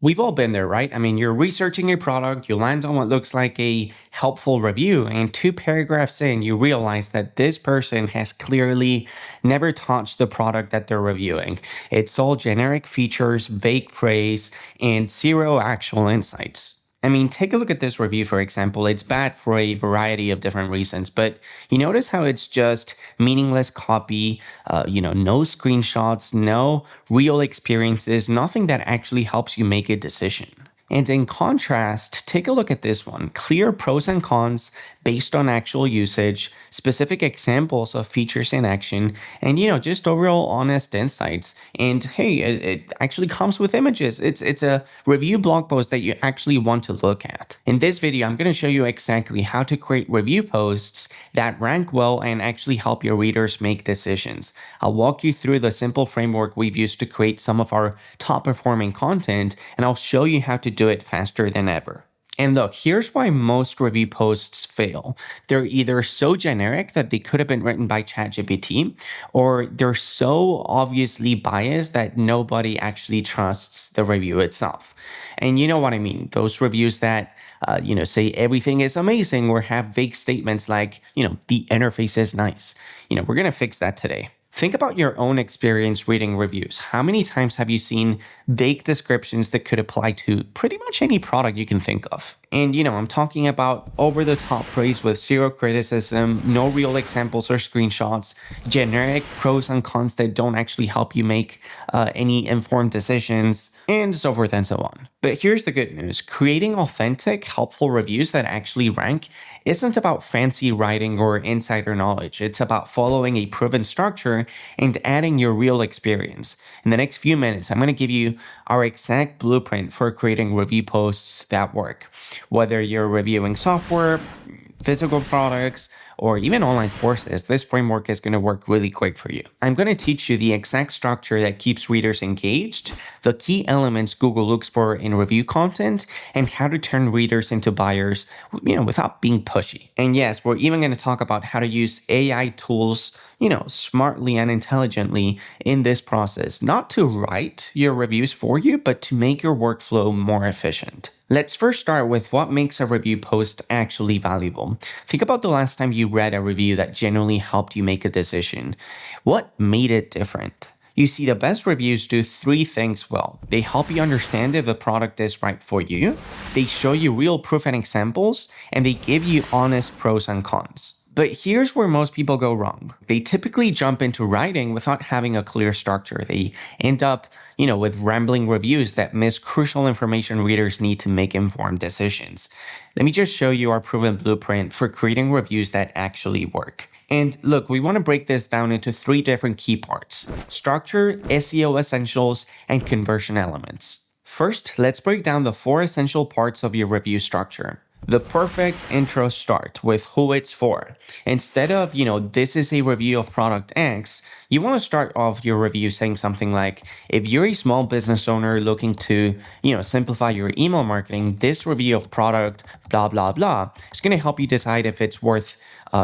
We've all been there, right? I mean, you're researching a product, you land on what looks like a helpful review, and two paragraphs in, you realize that this person has clearly never touched the product that they're reviewing. It's all generic features, vague praise, and zero actual insights. I mean, take a look at this review, for example. It's bad for a variety of different reasons, but you notice how it's just meaningless copy, no screenshots, no real experiences, nothing that actually helps you make a decision. And in contrast, take a look at this one. Clear pros and cons based on actual usage, specific examples of features in action, and just overall honest insights. And hey, it actually comes with images. It's a review blog post that you actually want to look at. In this video, I'm going to show you exactly how to create review posts that rank well and actually help your readers make decisions. I'll walk you through the simple framework we've used to create some of our top performing content, and I'll show you how to do it faster than ever. And look, here's why most review posts fail. They're either so generic that they could have been written by ChatGPT, or they're so obviously biased that nobody actually trusts the review itself. And you know what I mean? Those reviews that say everything is amazing or have vague statements like, the interface is nice. We're going to fix that today. Think about your own experience reading reviews. How many times have you seen vague descriptions that could apply to pretty much any product you can think of? And I'm talking about over-the-top praise with zero criticism, no real examples or screenshots, generic pros and cons that don't actually help you make any informed decisions, and so forth and so on. But here's the good news. Creating authentic, helpful reviews that actually rank isn't about fancy writing or insider knowledge. It's about following a proven structure and adding your real experience. In the next few minutes, I'm going to give you our exact blueprint for creating review posts that work. Whether you're reviewing software, physical products, or even online courses, this framework is going to work really quick for you. I'm going to teach you the exact structure that keeps readers engaged, the key elements Google looks for in review content, and how to turn readers into buyers, without being pushy. And yes, we're even going to talk about how to use AI tools, smartly and intelligently in this process, not to write your reviews for you, but to make your workflow more efficient. Let's first start with what makes a review post actually valuable. Think about the last time you read a review that genuinely helped you make a decision. What made it different? You see, the best reviews do three things well. They help you understand if the product is right for you, they show you real proof and examples, and they give you honest pros and cons. But here's where most people go wrong. They typically jump into writing without having a clear structure. They end up, with rambling reviews that miss crucial information readers need to make informed decisions. Let me just show you our proven blueprint for creating reviews that actually work. And look, we want to break this down into three different key parts: structure, SEO essentials, and conversion elements. First, let's break down the four essential parts of your review structure. The perfect intro start with who it's for. Instead of, this is a review of product X, you want to start off your review saying something like, if you're a small business owner looking to, simplify your email marketing, this review of product, blah, blah, blah, is going to help you decide if it's worth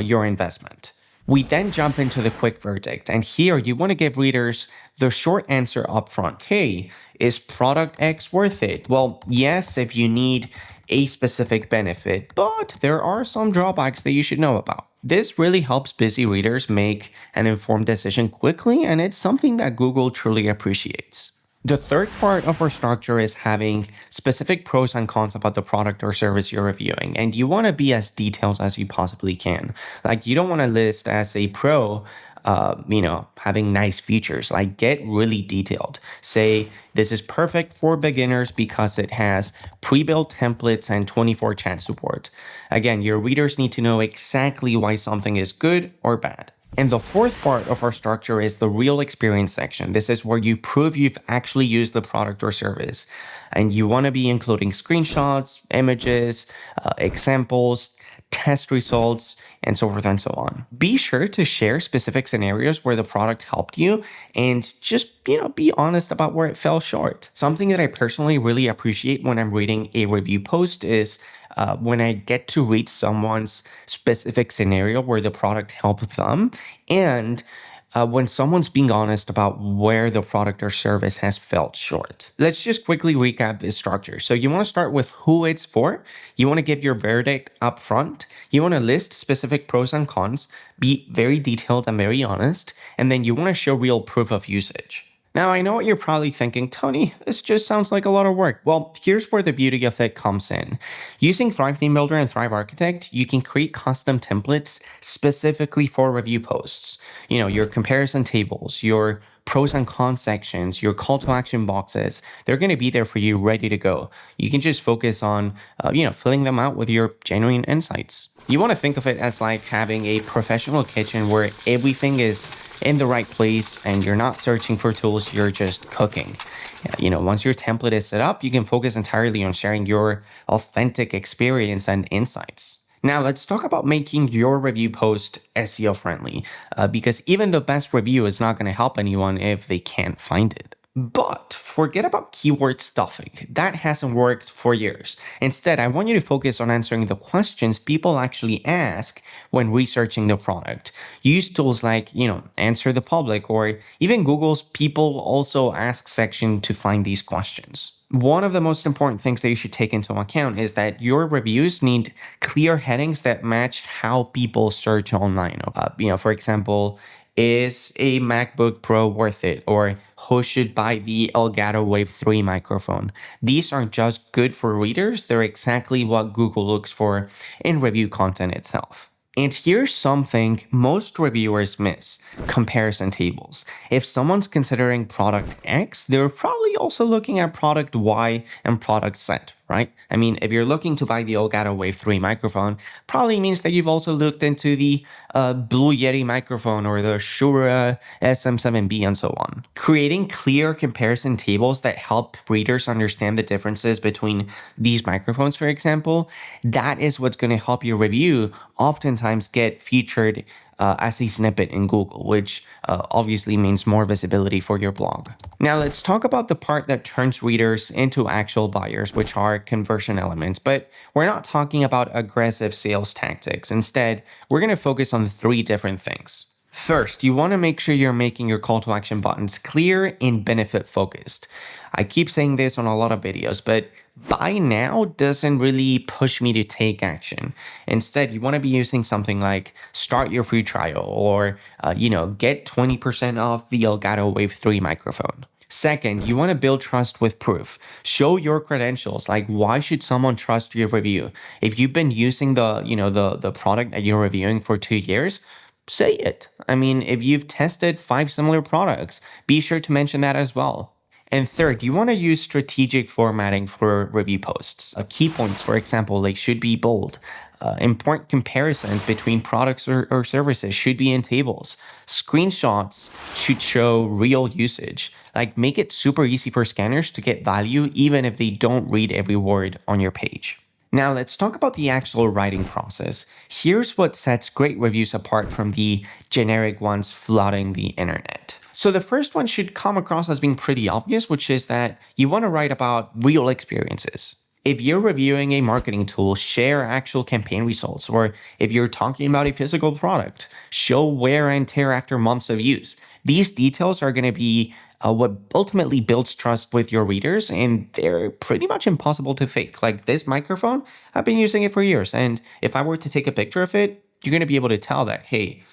your investment. We then jump into the quick verdict, and here you want to give readers the short answer up front. Hey, is product X worth it? Well, yes, if you need a specific benefit, but there are some drawbacks that you should know about. This really helps busy readers make an informed decision quickly, and it's something that Google truly appreciates. The third part of our structure is having specific pros and cons about the product or service you're reviewing, and you want to be as detailed as you possibly can. Like, you don't want to list as a pro having nice features. Like, get really detailed. Say, this is perfect for beginners because it has pre-built templates and 24 chat support. Again, your readers need to know exactly why something is good or bad. And the fourth part of our structure is the real experience section. This is where you prove you've actually used the product or service. And you want to be including screenshots, images, examples, test results, and so forth and so on. Be sure to share specific scenarios where the product helped you and just, be honest about where it fell short. Something that I personally really appreciate when I'm reading a review post is when I get to read someone's specific scenario where the product helped them, and when someone's being honest about where the product or service has felt short. Let's just quickly recap this structure. So you want to start with who it's for. You want to give your verdict up front. You want to list specific pros and cons, be very detailed and very honest, and then you want to show real proof of usage. Now, I know what you're probably thinking, Tony, this just sounds like a lot of work. Well, here's where the beauty of it comes in. Using Thrive Theme Builder and Thrive Architect, you can create custom templates specifically for review posts. Your comparison tables, your pros and cons sections, your call to action boxes, they're going to be there for you ready to go. You can just focus on, filling them out with your genuine insights. You want to think of it as like having a professional kitchen where everything is in the right place and you're not searching for tools, you're just cooking. Once your template is set up, you can focus entirely on sharing your authentic experience and insights. Now, let's talk about making your review post SEO friendly, because even the best review is not going to help anyone if they can't find it. But forget about keyword stuffing. That hasn't worked for years. Instead, I want you to focus on answering the questions people actually ask when researching the product. Use tools like, Answer the Public or even Google's People Also Ask section to find these questions. One of the most important things that you should take into account is that your reviews need clear headings that match how people search online. For example, is a MacBook Pro worth it? Or who should buy the Elgato Wave 3 microphone? These aren't just good for readers, they're exactly what Google looks for in review content itself. And here's something most reviewers miss: comparison tables. If someone's considering product X, they're probably also looking at product Y and product Z, right? I mean, if you're looking to buy the Elgato Wave 3 microphone, probably means that you've also looked into the Blue Yeti microphone or the Shure SM7B and so on. Creating clear comparison tables that help readers understand the differences between these microphones, for example, that is what's going to help your review oftentimes get featured as a snippet in Google, which obviously means more visibility for your blog. Now let's talk about the part that turns readers into actual buyers, which are conversion elements, but we're not talking about aggressive sales tactics. Instead, we're going to focus on 3 different things. First, you want to make sure you're making your call to action buttons clear and benefit focused. I keep saying this on a lot of videos, but buy now doesn't really push me to take action. Instead, you want to be using something like start your free trial or, get 20% off the Elgato Wave 3 microphone. Second, you want to build trust with proof. Show your credentials. Like, why should someone trust your review? If you've been using the product that you're reviewing for 2 years, say it. I mean, if you've tested 5 similar products, be sure to mention that as well. And third, you want to use strategic formatting for review posts. Key points, for example, they should be bold. Important comparisons between products or services should be in tables. Screenshots should show real usage. Like, make it super easy for scanners to get value even if they don't read every word on your page. Now let's talk about the actual writing process. Here's what sets great reviews apart from the generic ones flooding the internet. So the first one should come across as being pretty obvious, which is that you want to write about real experiences. If you're reviewing a marketing tool, share actual campaign results. Or if you're talking about a physical product, show wear and tear after months of use. These details are going to be what ultimately builds trust with your readers, and they're pretty much impossible to fake. Like this microphone, I've been using it for years, and if I were to take a picture of it, you're going to be able to tell that, hey,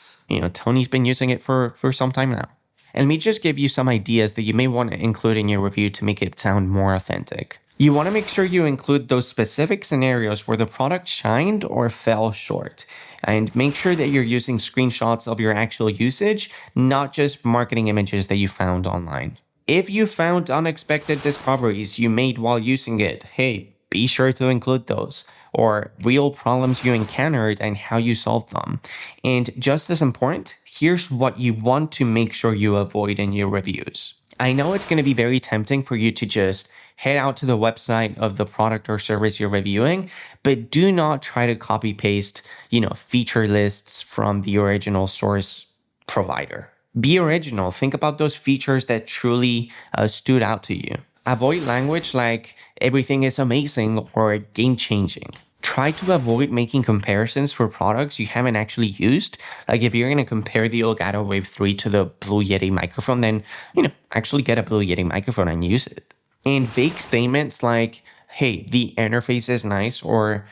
Tony's been using it for some time now. And let me just give you some ideas that you may want to include in your review to make it sound more authentic. You want to make sure you include those specific scenarios where the product shined or fell short. And make sure that you're using screenshots of your actual usage, not just marketing images that you found online. If you found unexpected discoveries you made while using it, hey, be sure to include those. Or real problems you encountered and how you solved them. And just as important, here's what you want to make sure you avoid in your reviews. I know it's going to be very tempting for you to just head out to the website of the product or service you're reviewing, but do not try to copy paste, feature lists from the original source provider. Be original. Think about those features that truly stood out to you. Avoid language like everything is amazing or game changing. try to avoid making comparisons for products you haven't actually used. Like if you're going to compare the Elgato Wave 3 to the Blue Yeti microphone, then, actually get a Blue Yeti microphone and use it. And vague statements like, hey, the interface is nice, or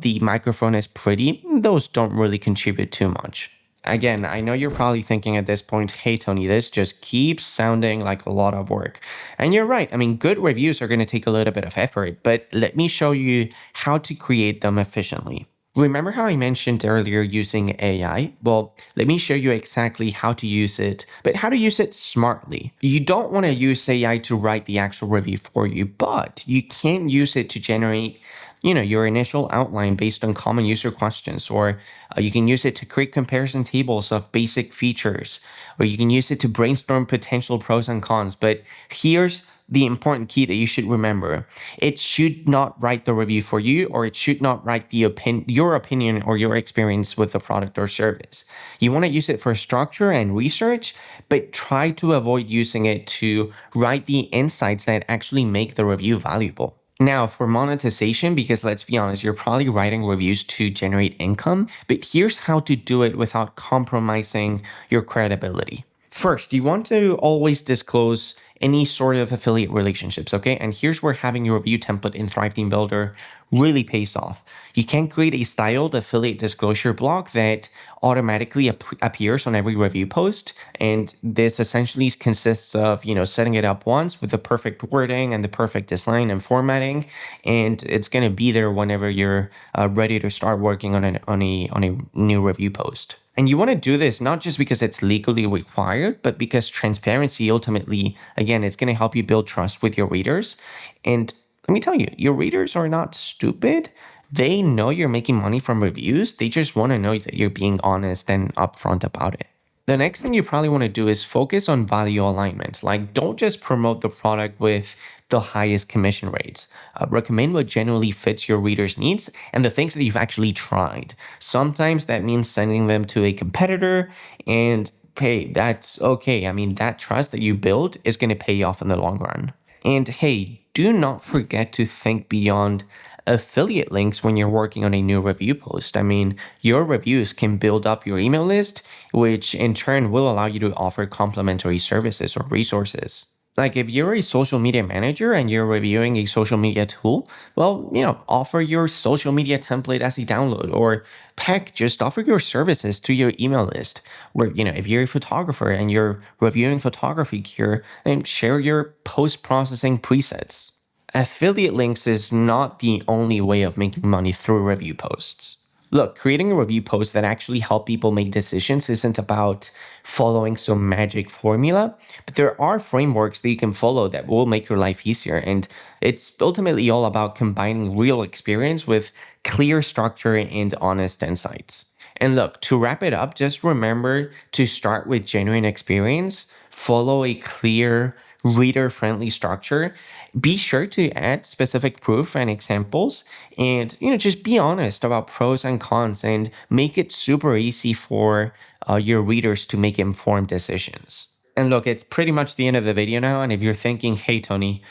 the microphone is pretty, those don't really contribute too much. Again, I know you're probably thinking at this point, hey, Tony, this just keeps sounding like a lot of work. And you're right. I mean, good reviews are going to take a little bit of effort, but let me show you how to create them efficiently. Remember how I mentioned earlier using AI? Well, let me show you exactly how to use it, but how to use it smartly. You don't want to use AI to write the actual review for you, but you can use it to generate your initial outline based on common user questions, or you can use it to create comparison tables of basic features, or you can use it to brainstorm potential pros and cons. But here's the important key that you should remember. It should not write the review for you, or it should not write your opinion or your experience with the product or service. You want to use it for structure and research, but try to avoid using it to write the insights that actually make the review valuable. Now, for monetization, because let's be honest, you're probably writing reviews to generate income, but here's how to do it without compromising your credibility. First, you want to always disclose any sort of affiliate relationships, okay? And here's where having your review template in Thrive Theme Builder really pays off. You can create a styled affiliate disclosure block that automatically appears on every review post. And this essentially consists of, setting it up once with the perfect wording and the perfect design and formatting. And it's going to be there whenever you're ready to start working on a new review post. And you want to do this not just because it's legally required, but because transparency ultimately, again, it's going to help you build trust with your readers. And let me tell you, your readers are not stupid. They know you're making money from reviews. They just want to know that you're being honest and upfront about it. The next thing you probably want to do is focus on value alignment. Like, don't just promote the product with the highest commission rates. Recommend what generally fits your readers' needs and the things that you've actually tried. Sometimes that means sending them to a competitor, and hey, that's okay. I mean, that trust that you build is going to pay off in the long run. And hey, do not forget to think beyond affiliate links when you're working on a new review post. I mean, your reviews can build up your email list, which in turn will allow you to offer complimentary services or resources. Like if you're a social media manager and you're reviewing a social media tool, well, offer your social media template as a download, or heck, just offer your services to your email list. Where, if you're a photographer and you're reviewing photography gear, then share your post-processing presets. Affiliate links is not the only way of making money through review posts. Look, creating a review post that actually help people make decisions isn't about following some magic formula, but there are frameworks that you can follow that will make your life easier. And it's ultimately all about combining real experience with clear structure and honest insights. And look, to wrap it up, just remember to start with genuine experience, follow a clear, reader-friendly structure. Be sure to add specific proof and examples, and just be honest about pros and cons, and make it super easy for your readers to make informed decisions. And look, it's pretty much the end of the video now, and if you're thinking, hey Tony,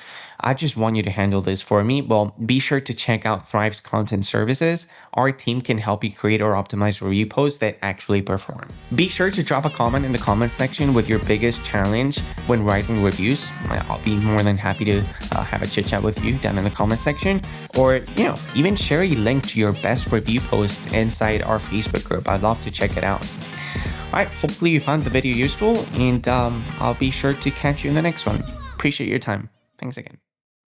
I just want you to handle this for me, well, be sure to check out Thrive's content services. Our team can help you create or optimize review posts that actually perform. Be sure to drop a comment in the comment section with your biggest challenge when writing reviews. I'll be more than happy to have a chit chat with you down in the comment section, or even share a link to your best review post inside our Facebook group. I'd love to check it out. All right, hopefully you found the video useful, and I'll be sure to catch you in the next one. Appreciate your time. Thanks again.